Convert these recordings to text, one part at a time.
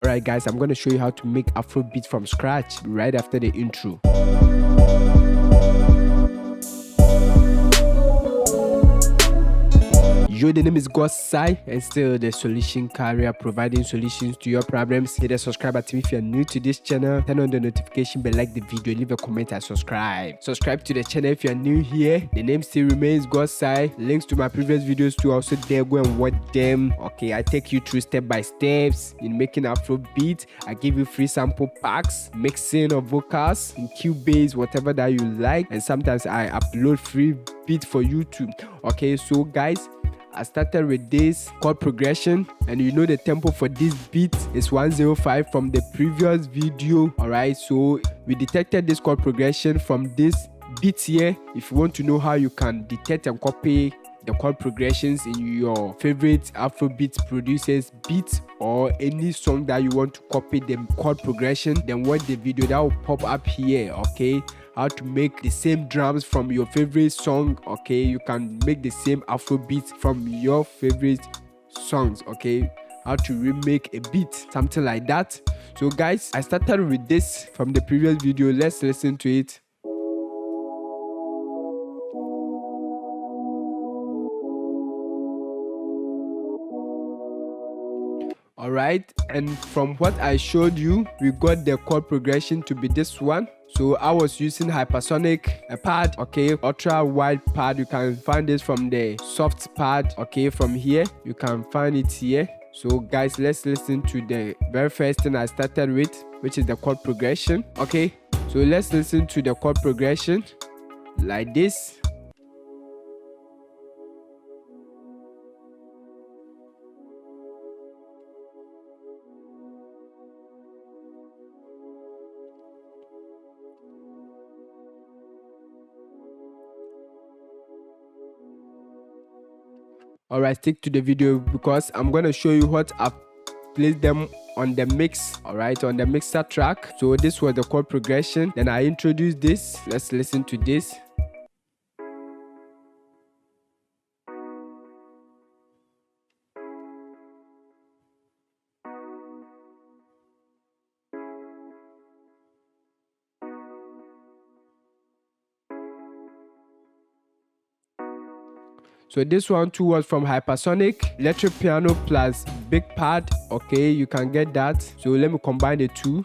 Alright guys, I'm gonna show you how to make Afrobeat from scratch right after the intro. Yo, the name is Sai, and still the solution carrier, providing solutions to your problems. Hit the subscribe button if you're new to this channel. Turn on the notification bell, like the video, leave a comment and subscribe. Subscribe to the channel if you're new here. The name still remains Sai. Links to my previous videos too also there. Go and watch them. Okay, I take you through step by steps in making Afrobeat. I give you free sample packs, mixing of vocals in Cubase, whatever that you like, and sometimes I upload free beat for YouTube. Okay, so guys, I started with this chord progression, and you know the tempo for this beat is 105 from the previous video. Alright, so we detected this chord progression from this beat here. If you want to know how you can detect and copy the chord progressions in your favorite Afrobeat producers beat or any song that you want to copy the chord progression, then watch the video that will pop up here. Okay, how to make the same drums from your favorite song. Okay, you can make the same Afrobeat from your favorite songs. Okay, how to remake a beat, something like that. So guys, I started with this from the previous video. Let's listen to it. Alright, and from what I showed you, we got the chord progression to be this one. So I was using hypersonic pad, okay, ultra wide pad. You can find this from the soft pad, okay, from here. You can find it here. So guys, let's listen to the very first thing I started with, which is the chord progression. Okay, so let's listen to the chord progression like this. Alright, stick to the video because I'm gonna show you what I've placed them on the mix. Alright, on the mixer track. So this was the chord progression. Then I introduced this. Let's listen to this. So this one too was from Hypersonic, electric piano plus big pad. Okay, you can get that. So let me combine the two.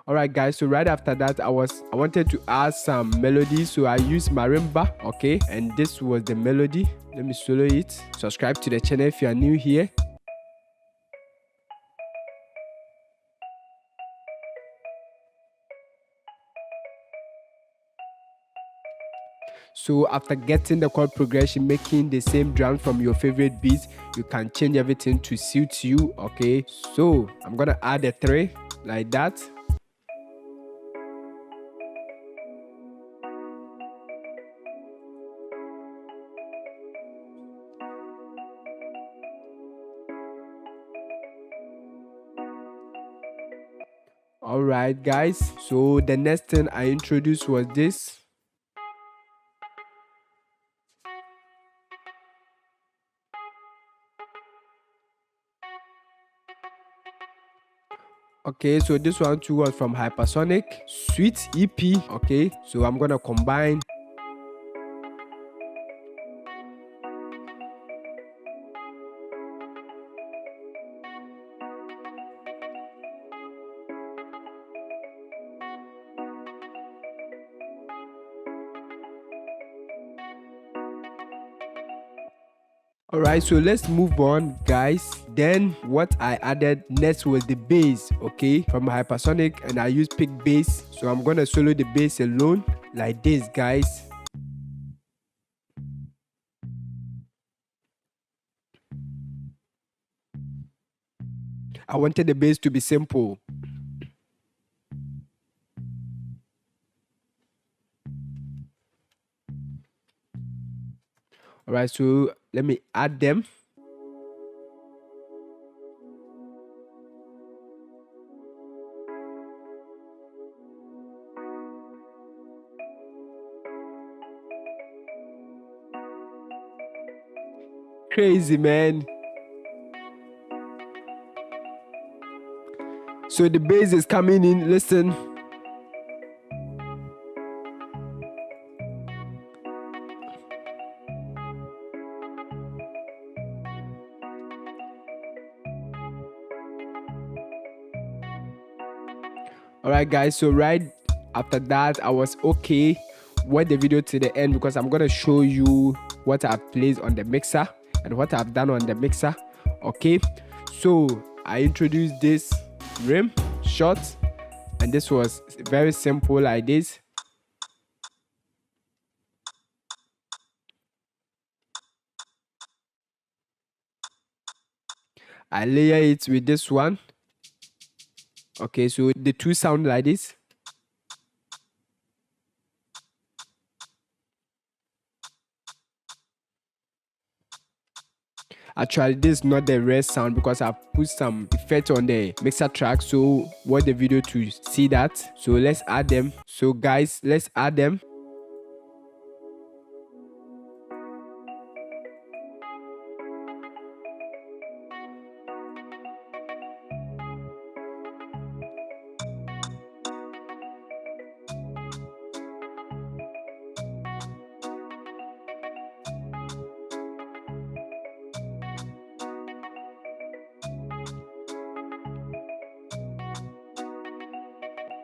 Alright guys, so right after that I wanted to add some melody, so I used marimba. Okay, and this was the melody. Let me solo it. Subscribe to the channel if you are new here. So after getting the chord progression, making the same drums from your favorite beats, you can change everything to suit you. Okay, so I'm gonna add a 3 like that. Alright guys, so the next thing I introduced was this. Okay, so this one too was from Hypersonic, Sweet EP. Okay, so I'm gonna combine. Alright, so let's move on guys. Then what I added next was the bass, okay, from Hypersonic, and I used pick bass. So I'm gonna solo the bass alone like this guys. I wanted the bass to be simple. Alright, so let me add them. crazy, man. So the bass is coming in. Listen. Alright guys, so right after that I was okay. Watch the video to the end because I'm gonna show you what I've placed on the mixer and what I've done on the mixer. Okay, so I introduced this rim shot and this was very simple like this. I layer it with this one. Okay, so the two sound like this. Actually, this is not the rare sound because I've put some effect on the mixer track. So watch the video to see that. So let's add them. So guys, let's add them.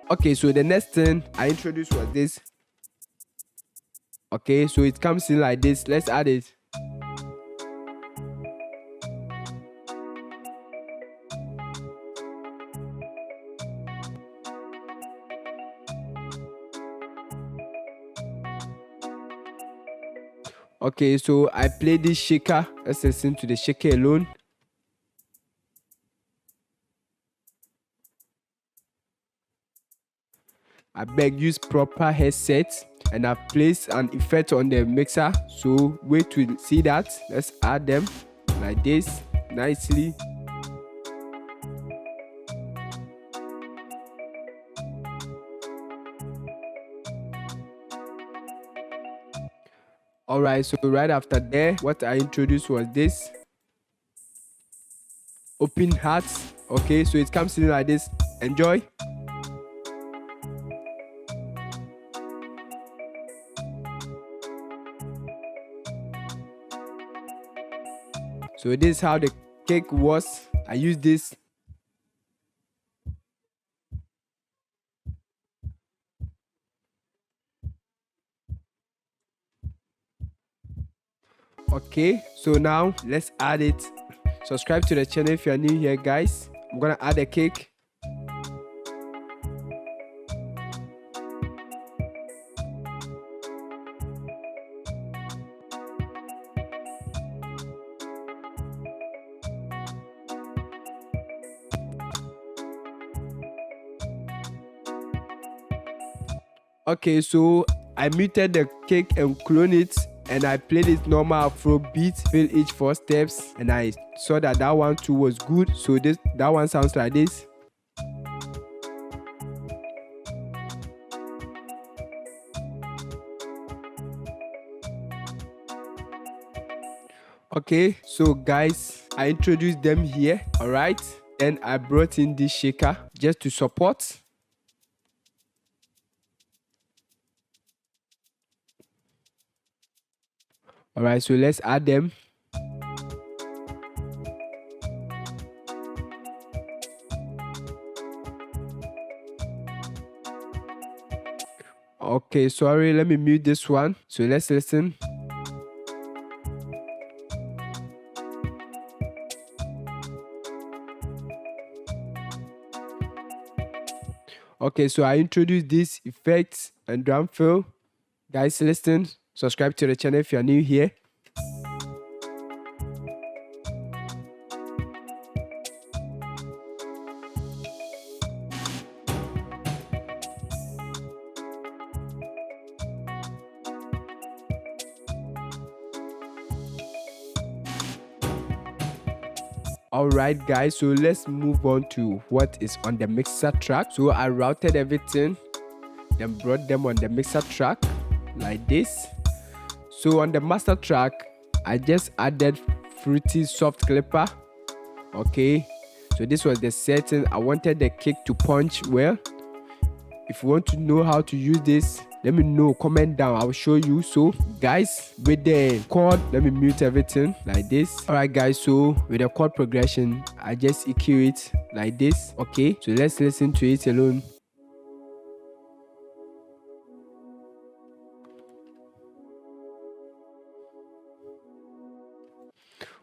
Okay, so the next thing I introduced was this. Okay, so it comes in like this. Let's add it. Okay, so I play this shaker. Let's listen to the shaker alone. I beg, use proper headset, and I've placed an effect on the mixer. So wait to see that. Let's add them like this nicely. Alright, so right after there, what I introduced was this open hearts. Okay, so it comes in like this. Enjoy. So this is how the cake was. I use this. Okay, so now let's add it. Subscribe to the channel if you are new here, guys. I'm gonna add the cake. Okay, so I muted the cake and clone it, and I played it normal afrobeat, fill each 4 steps, and I saw that that one too was good. So that one sounds like this. Okay, so guys, I introduced them here. All right, then I brought in this shaker just to support. Alright, so let's add them. Okay, sorry, let me mute this one. So let's listen. Okay, so I introduced this effects and drum fill. Guys, listen. Subscribe to the channel if you are new here. Alright guys, so let's move on to what is on the mixer track. So I routed everything, then brought them on the mixer track like this. So on the master track, I just added fruity soft clipper. Okay, so this was the setting. I wanted the kick to punch well. If you want to know how to use this, let me know, comment down, I'll show you. So guys, with the chord, let me mute everything like this. All right guys, so with the chord progression, I just EQ it like this. Okay, so let's listen to it alone.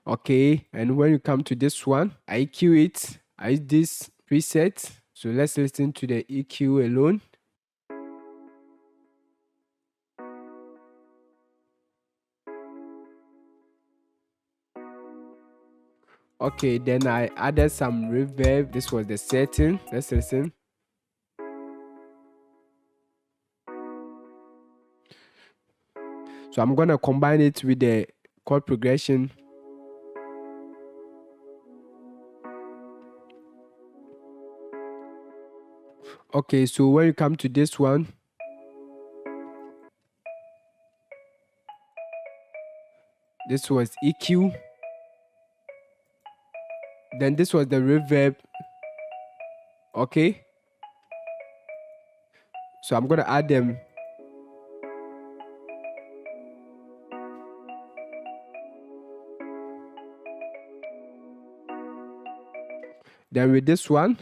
Okay, and when you come to this one, I EQ it. I use this preset. So let's listen to the EQ alone. Okay, then I added some reverb. This was the setting. Let's listen. So I'm gonna combine it with the chord progression. Okay, so when you come to this one, this was EQ. Then this was the reverb. Okay, so I'm gonna add them. Then with this one,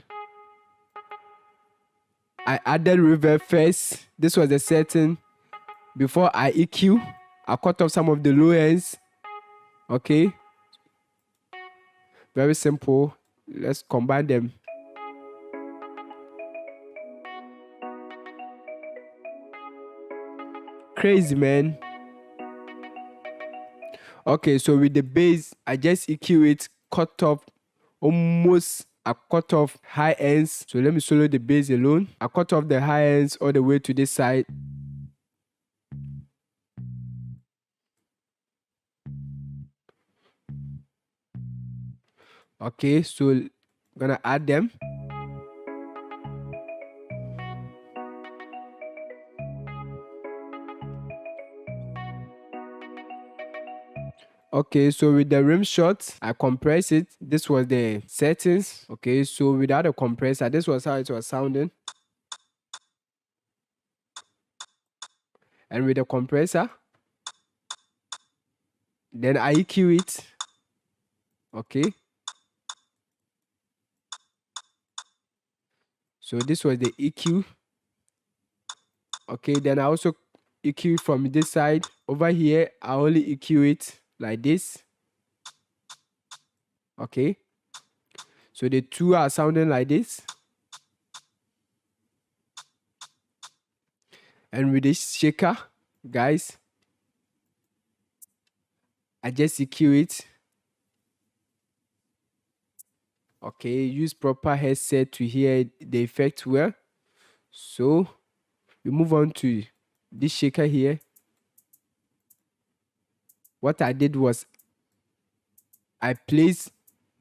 I added reverb first. This was the setting. Before I EQ, I cut off some of the low ends. Okay, very simple. Let's combine them. Crazy, man. Okay, so with the bass, I just EQ it, cut off almost a cut off high ends. So let me solo the bass alone. I cut off the high ends all the way to this side. Okay, so I'm gonna add them. Okay, so with the rim shot, I compress it. This was the settings. Okay, so without a compressor, this was how it was sounding. And with the compressor, then I EQ it. Okay. So this was the EQ. Okay, then I also EQ from this side. Over here, I only EQ it like this. Okay. So the two are sounding like this. And with this shaker, guys, I just EQ it. Okay, use proper headset to hear the effect well. So we move on to this shaker here. What I did was I placed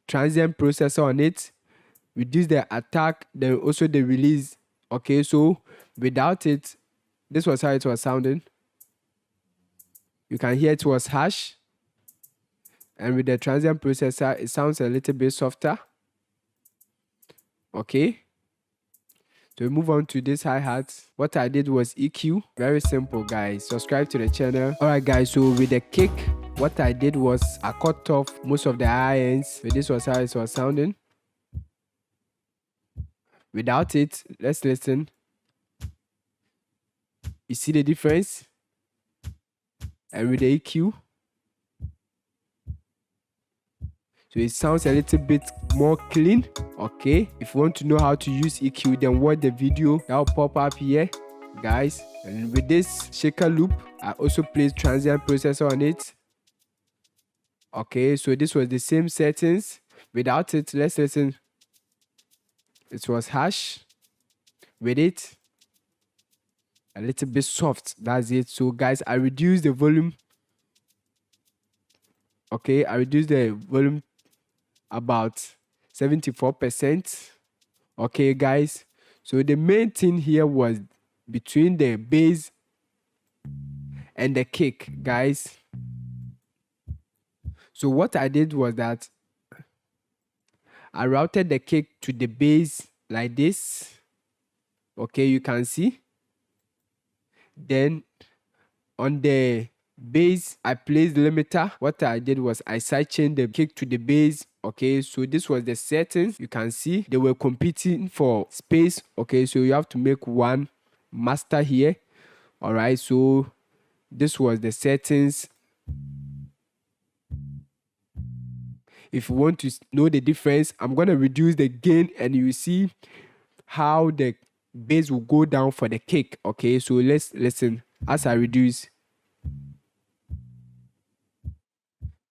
transient processor on it, reduce the attack, then also the release. Okay, so without it, this was how it was sounding. You can hear it was harsh. And with the transient processor, it sounds a little bit softer. Okay. So we move on to this hi-hat. What I did was EQ. Very simple, guys. Subscribe to the channel. Alright guys, so with the kick, what I did was I cut off most of the high ends. So this was how it was sounding. Without it, let's listen. You see the difference? And with the EQ, so it sounds a little bit more clean. Okay, if you want to know how to use EQ, then watch the video that will pop up here, guys. And with this shaker loop, I also placed transient processor on it. Okay, so this was the same settings. Without it, let's listen. It was harsh. With it, a little bit soft. That's it. So guys, I reduced the volume. Okay, I reduced the volume about 74%. Okay guys, so the main thing here was between the bass and the kick, guys. So what I did was that I routed the cake to the base like this. Okay, you can see. Then on the base, I placed limiter. What I did was I sidechained the cake to the base. Okay, so this was the settings. You can see they were competing for space. Okay, so you have to make one master here. All right, so this was the settings. If you want to know the difference, I'm going to reduce the gain and you see how the bass will go down for the kick. Okay, so let's listen as I reduce.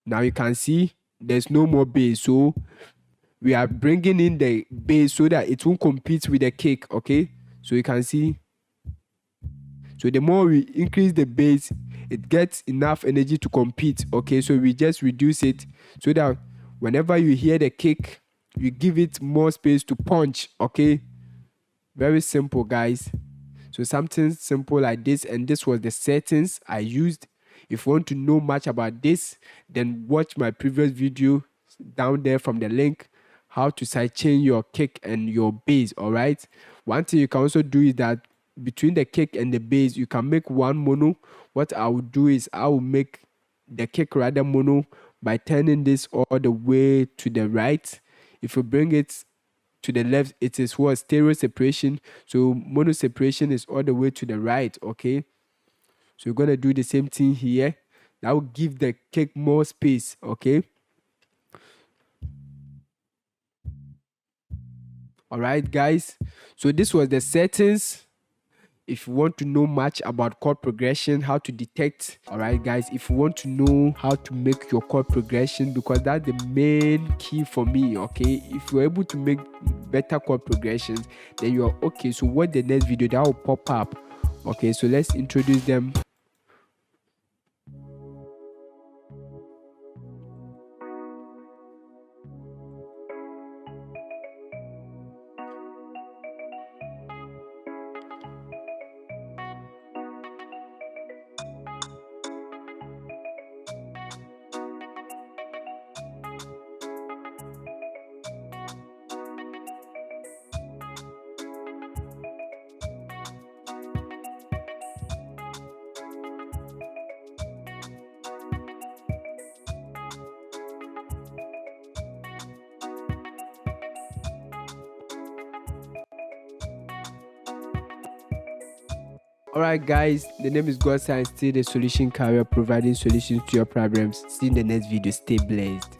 Now you can see there's no more bass, so we are bringing in the bass so that it won't compete with the kick. Okay, so you can see, so the more we increase the bass, it gets enough energy to compete. Okay, so we just reduce it so that whenever you hear the kick, you give it more space to punch. Okay, very simple, guys. So something simple like this, and this was the settings I used. If you want to know much about this, then watch my previous video down there from the link, how to sidechain your kick and your bass. All right, one thing you can also do is that between the kick and the bass, you can make one mono. What I will do is I will make the kick rather mono by turning this all the way to the right. If you bring it to the left, it is what stereo separation. So mono separation is all the way to the right. Okay, so you're gonna do the same thing here. That will give the kick more space. Okay, all right, guys, so this was the settings. If you want to know much about chord progression, how to detect, all right, guys, if you want to know how to make your chord progression, because that's the main key for me. Okay, if you're able to make better chord progressions, then you're okay. So watch the next video that will pop up. Okay, so let's introduce them. Alright, guys, the name is God Science, still the solution carrier, providing solutions to your problems. See you in the next video. Stay blessed.